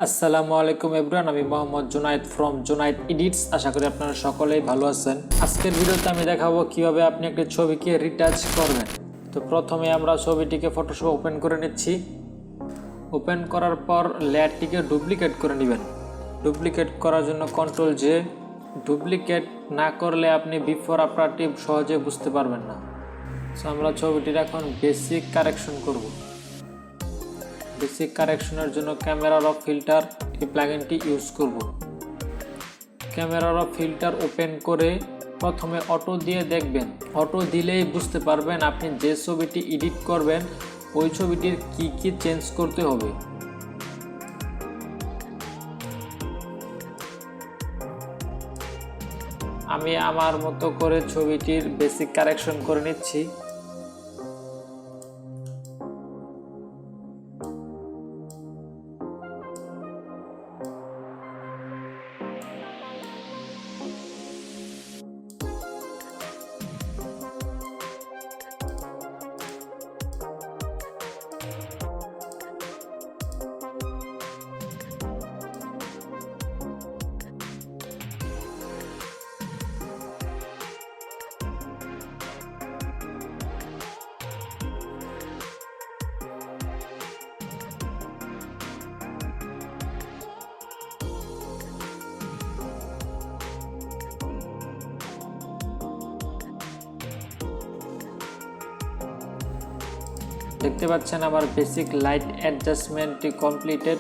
আসসালামু আলাইকুম এভরিওয়ান, আমি মোহাম্মদ জোনায়েদ ফ্রম জোনায়েদ এডিটস। আশা করি আপনারা সকলেই ভালো আছেন। আজকের ভিডিওতে আমি দেখাবো কিভাবে আপনি একটা ছবিকে রিটাচ করবেন। তো প্রথমে আমরা ছবিটিকে ফটোশপ ওপেন করে নিচ্ছি। ওপেন করার পর লেয়ারটিকে ডুপ্লিকেট করে নেবেন। ডুপ্লিকেট করার জন্য কন্ট্রোল জে। ডুপ্লিকেট না করলে আপনি বিফোর আফটারটি সহজে বুঝতে পারবেন না। সো আমরা ছবিটির এখন বেসিক কারেকশন করব। বেসিক কারেকশনের জন্য ক্যামেরা অফ ফিল্টার এই প্লাগইনটি ইউজ করব। ক্যামেরা অফ ফিল্টার ওপেন করে প্রথমে অটো দিয়ে দেখবেন। অটো দিলেই বুঝতে পারবেন আপনি যে ছবিটি এডিট করবেন ওই ছবিটির কি কি চেঞ্জ করতে হবে। আমি আমার মতো করে ছবিটির বেসিক কারেকশন করে নিচ্ছি। দেখতে পাচ্ছেন আমার বেসিক লাইট অ্যাডজাস্টমেন্টটি কমপ্লিটেড।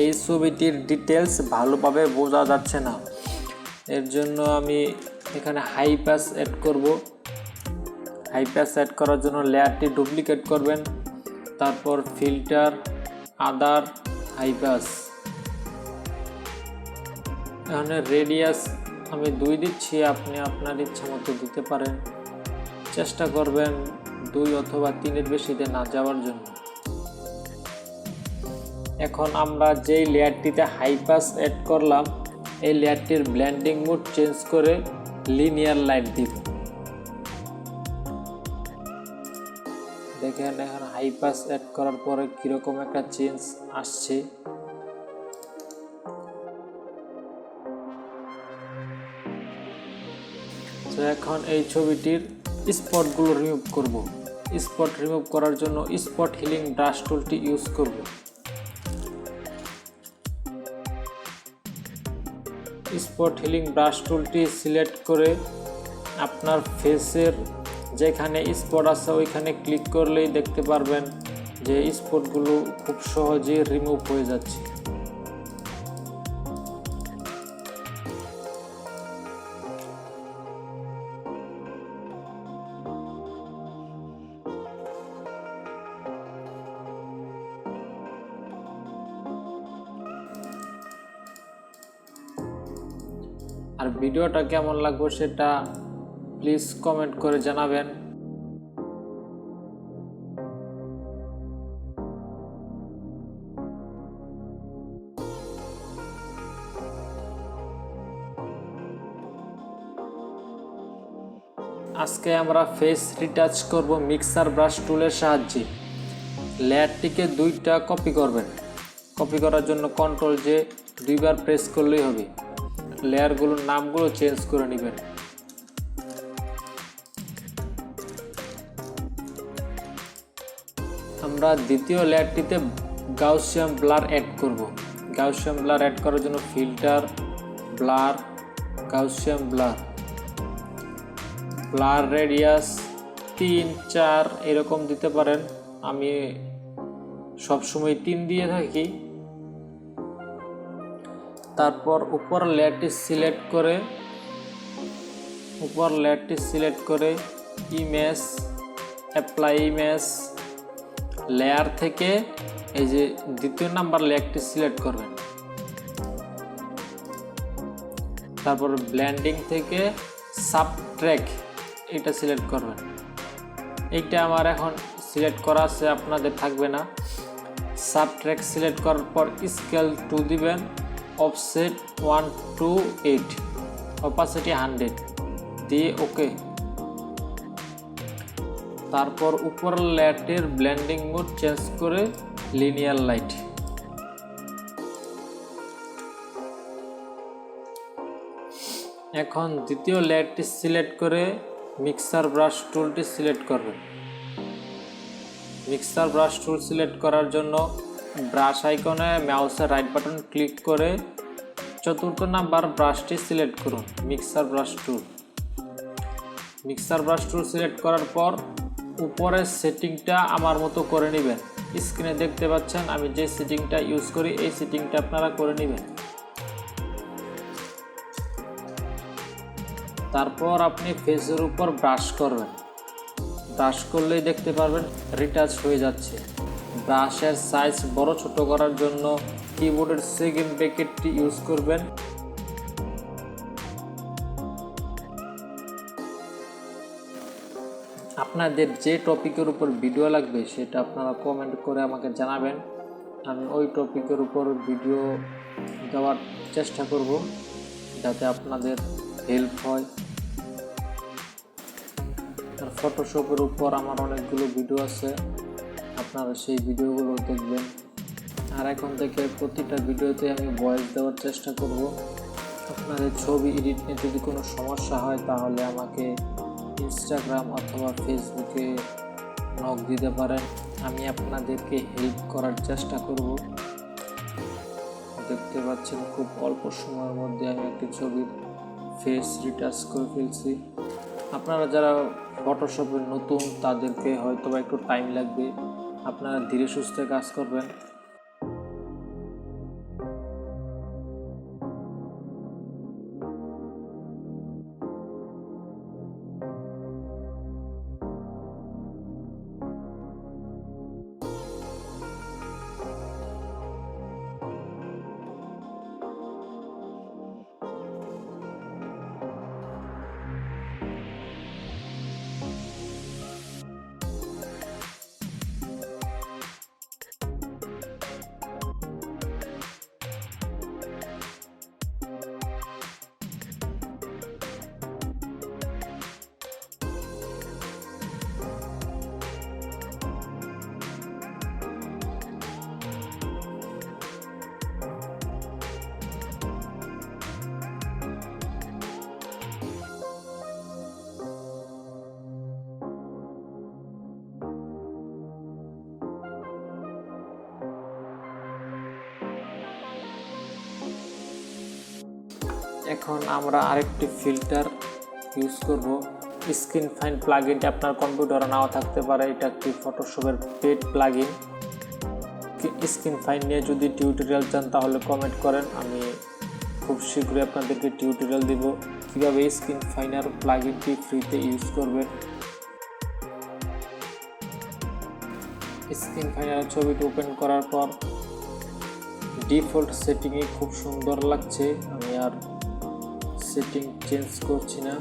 এই ছবিটির ডিটেলস ভালোভাবে বোঝা যাচ্ছে না, এর জন্য আমি এখানে হাই পাস অ্যাড করব। হাই পাস অ্যাড করার জন্য লেয়ারটি ডুপ্লিকেট করবেন, তারপর ফিল্টার, আদার, হাই পাস। এখানে রেডিয়াস আমি 2 দিচ্ছি, আপনি আপনার ইচ্ছা মতো দিতে পারেন। চেষ্টা করবেন 2 অথবা 3-এর বেশিতে না যাওয়ার জন্য। এখন আমরা যেই লেয়ারটিতে হাই পাস অ্যাড করলাম এই লেয়ারটির ব্লেন্ডিং মোড চেঞ্জ করে লিনিয়ার লাইট দিব। দেখেন এখন হাই পাস অ্যাড করার পরে কীরকম একটা চেঞ্জ আসছে। তো এখন এই ছবিটির স্পটগুলো রিমুভ করব। স্পট রিমুভ করার জন্য স্পট হিলিং ব্রাশ টুলটি ইউজ করব। স্পট হিলিং ব্রাশ টুলটি সিলেক্ট করে আপনার ফেসের যেখানে স্পট আছে ওইখানে ক্লিক করলেই দেখতে পারবেন যে স্পটগুলো খুব সহজেই রিমুভ হয়ে যাচ্ছে। আর ভিডিওটা কেমন লাগবে সেটা প্লিজ কমেন্ট করে জানাবেন। আজকে আমরা ফেস রিটাচ করব মিক্সার ব্রাশ টুলের সাহায্যে। লেয়ারটিকে 2টা কপি করবেন। কপি করার জন্য কন্ট্রোল জে 2বার প্রেস করলেই হবে। লেয়ারগুলোর নামগুলো চেঞ্জ করে নেবেন। আমরা দ্বিতীয় লেয়ারটিতে গাউসিয়ান ব্লার অ্যাড করব। গাউসিয়ান ব্লার অ্যাড করার জন্য filter, blur, Gaussian blur. Blur radius 3-4 এরকম দিতে পারেন, আমি সবসময় 3 দিয়ে থাকি। তারপর উপর লেয়ারটি সিলেক্ট করে ইমেজ, অ্যাপ্লাই ইমেজ, লেয়ার থেকে এই যে 2য় নাম্বার লেয়ারটি সিলেক্ট করবেন। তারপর ব্লেন্ডিং থেকে সাবট্র্যাক এটা সিলেক্ট করবেন। এইটা আমার এখন সিলেক্ট করা আছে, আপনাদের থাকবে না। সাবট্র্যাক সিলেক্ট করার পর স্কেল 2 দিবেন, অফসেট 1 to 8 অপাসিটি 100 দিয়ে ওকে। তারপর উপরের লেয়ারটির ব্লেন্ডিং মোড চেঞ্জ করে লিনিয়ার লাইট। এখন দ্বিতীয় লেয়ারটি সিলেক্ট করে মিক্সার ব্রাশ টুলটি সিলেক্ট করবেন। মিক্সার ব্রাশ টুল সিলেক্ট করার জন্য ব্রাশ আইকনে মাউসের রাইট বাটন ক্লিক করে চতুর্থ নাম্বার ব্রাশটি সিলেক্ট করুন, মিক্সার ব্রাশ টুল। মিক্সার ব্রাশ টুল সিলেক্ট করার পর উপরের সেটিংটা আমার মতো করে নেবেন। স্ক্রিনে দেখতে পাচ্ছেন আমি যে সেটিংটা ইউজ করি, এই সেটিংটা আপনারা করে নেবেন। তারপর আপনি ফেসের উপর ব্রাশ করবেন। ব্রাশ করলেই দেখতে পারবেন রিটাচ হয়ে যাচ্ছে। ব্রাশের সাইজ বড় ছোট করার জন্য কিবোর্ডের সেকেন্ড ব্র্যাকেটটি ইউজ করবেন। আপনাদের যে টপিকের উপর ভিডিও লাগবে সেটা আপনারা কমেন্ট করে আমাকে জানাবেন, আমি ওই টপিকের উপর ভিডিও দেওয়ার চেষ্টা করব যাতে আপনাদের হেল্প হয়। আর ফটোশপের উপর আমার অনেকগুলো ভিডিও আছে, আপনারা সেই ভিডিওগুলো দেখবেন। আর এখন থেকে প্রতিটা ভিডিওতে আমি ভয়েস দেওয়ার চেষ্টা করব। আপনাদের ছবি এডিট নিয়ে যদি কোনো সমস্যা হয় তাহলে আমাকে ইনস্টাগ্রাম অথবা ফেসবুকে নক দিতে পারেন, আমি আপনাদেরকে হেল্প করার চেষ্টা করব। দেখতে পাচ্ছেন খুব অল্প সময়ের মধ্যে আমি একটি ছবির ফেস রিটাচ করে ফেলছি। আপনারা যারা ফটোশপে নতুন তাদেরকে হয়তো বা একটু টাইম লাগবে, আপনারা ধীরে সুস্থে কাজ করবেন। এখন আমরা আরেকটি ফিল্টার ইউজ করব। স্ক্রিন ফাইন প্লাগইনটি আপনার কম্পিউটারে নাও থাকতে পারে, এটা একটি ফটোশপের পেড প্লাগইন। স্ক্রিন ফাইন নিয়ে যদি টিউটোরিয়াল চান তাহলে কমেন্ট করেন, আমি খুব শীঘ্রই আপনাদেরকে টিউটোরিয়াল দেব কীভাবে স্ক্রিন ফাইনার প্লাগইনটি ফ্রিতে ইউজ করবেন। স্ক্রিন ফাইনার ছবিটি ওপেন করার পর ডিফল্ট সেটিংয়ে খুব সুন্দর লাগছে, আমি আর সেটিং চেঞ্জ করছি না।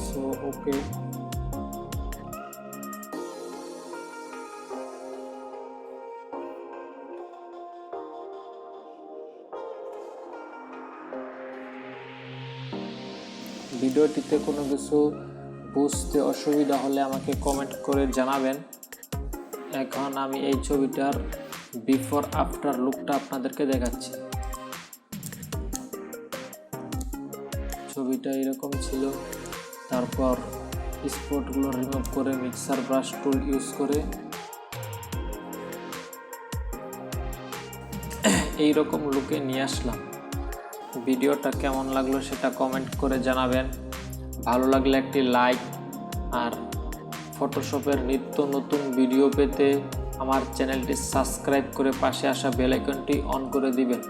সো ওকে, ভিডিওটিতে কোনো কিছু বুঝতে অসুবিধা হলে আমাকে কমেন্ট করে জানাবেন। এখন আমি এই ছবিটার বিফোর আফটার লুকটা আপনাদেরকে দেখাচ্ছি। ছবিটা এরকম ছিল, তারপর স্পটগুলো রিমুভ করে মিক্সার ব্রাশ টুল ইউজ করে এই রকম লুকে নিয়ে আসলাম। ভিডিওটা কেমন লাগলো সেটা কমেন্ট করে জানাবেন, ভালো লাগলে একটি লাইক, আর ফটোশপের নিত্য নতুন ভিডিও পেতে আমার চ্যানেলটি সাবস্ক্রাইব করে পাশে আসা বেল আইকনটি অন করে দিবেন।